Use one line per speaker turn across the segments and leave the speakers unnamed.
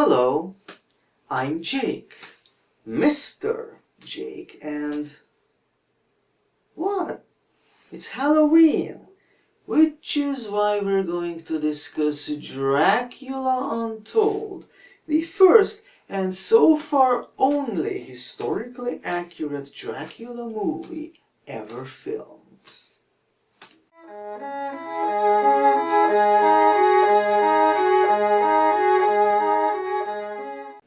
Hello, I'm Jake, Mr. Jake, and what? It's Halloween, which is why we're going to discuss Dracula Untold, the first and so far only historically accurate Dracula movie ever filmed.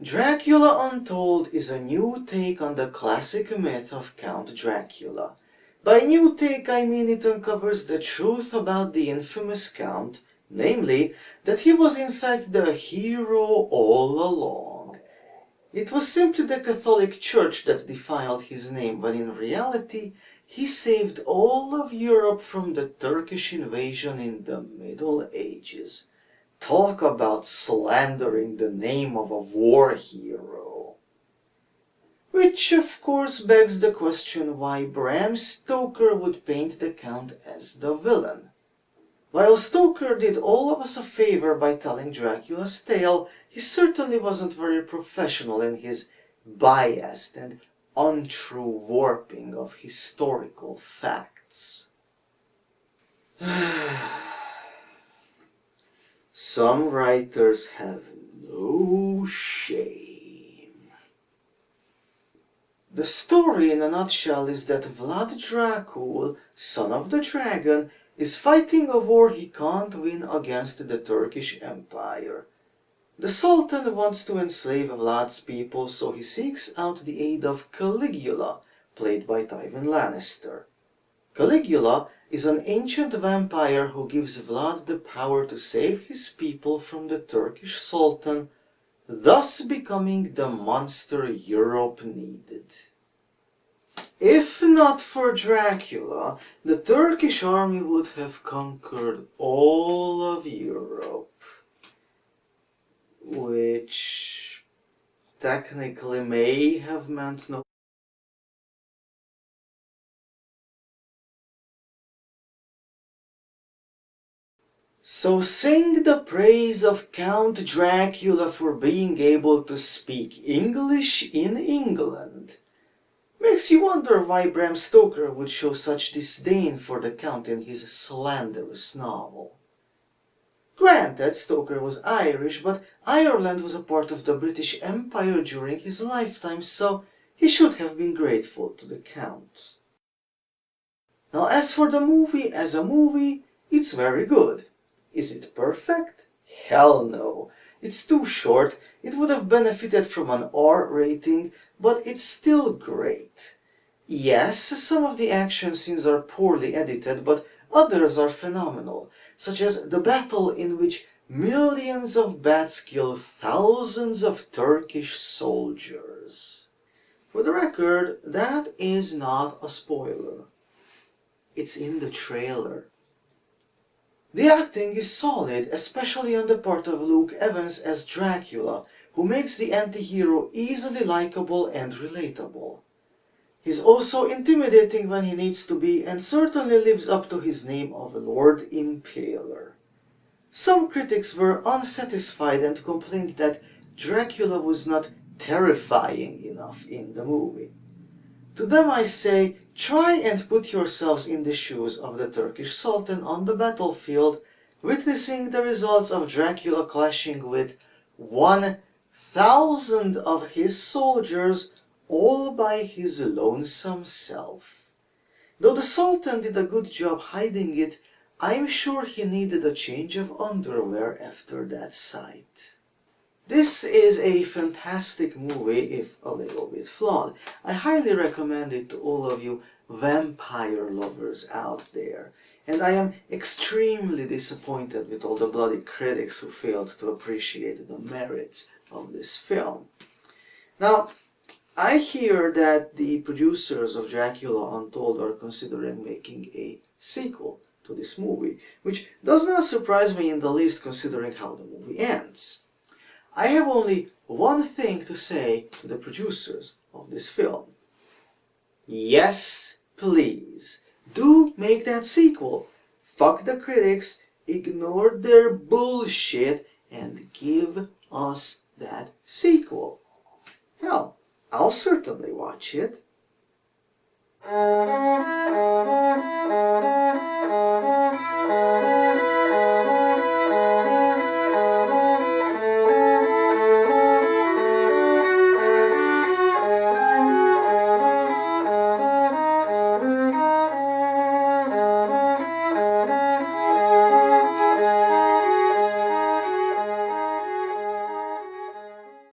Dracula Untold is a new take on the classic myth of Count Dracula. By new take, I mean it uncovers the truth about the infamous Count, namely, that he was in fact the hero all along. It was simply the Catholic Church that defiled his name, when in reality, he saved all of Europe from the Turkish invasion in the Middle Ages. Talk about slandering the name of a war hero. Which of course begs the question why Bram Stoker would paint the Count as the villain. While Stoker did all of us a favor by telling Dracula's tale, he certainly wasn't very professional in his biased and untrue warping of historical facts. Some writers have no shame. The story in a nutshell is that Vlad Dracul, son of the dragon, is fighting a war he can't win against the Turkish Empire. The Sultan wants to enslave Vlad's people, so he seeks out the aid of Caligula, played by Tywin Lannister. Caligula is an ancient vampire who gives Vlad the power to save his people from the Turkish Sultan, thus becoming the monster Europe needed. If not for Dracula, the Turkish army would have conquered all of Europe, which technically may have meant no. So sing the praise of Count Dracula for being able to speak English in England. Makes you wonder why Bram Stoker would show such disdain for the Count in his slanderous novel. Granted, Stoker was Irish, but Ireland was a part of the British Empire during his lifetime, so he should have been grateful to the Count. Now as for the movie as a movie, it's very good. Is it perfect? Hell no. It's too short, it would have benefited from an R rating, but it's still great. Yes, some of the action scenes are poorly edited, but others are phenomenal, such as the battle in which millions of bats kill thousands of Turkish soldiers. For the record, that is not a spoiler. It's in the trailer. The acting is solid, especially on the part of Luke Evans as Dracula, who makes the anti-hero easily likable and relatable. He's also intimidating when he needs to be, and certainly lives up to his name of Lord Impaler. Some critics were unsatisfied and complained that Dracula was not terrifying enough in the movie. To them I say, try and put yourselves in the shoes of the Turkish Sultan on the battlefield, witnessing the results of Dracula clashing with 1,000 of his soldiers, all by his lonesome self. Though the Sultan did a good job hiding it, I'm sure he needed a change of underwear after that sight. This is a fantastic movie, if a little bit flawed. I highly recommend it to all of you vampire lovers out there. And I am extremely disappointed with all the bloody critics who failed to appreciate the merits of this film. Now, I hear that the producers of Dracula Untold are considering making a sequel to this movie, which does not surprise me in the least considering how the movie ends. I have only one thing to say to the producers of this film. Yes, please, do make that sequel. Fuck the critics, ignore their bullshit, and give us that sequel. Hell, I'll certainly watch it.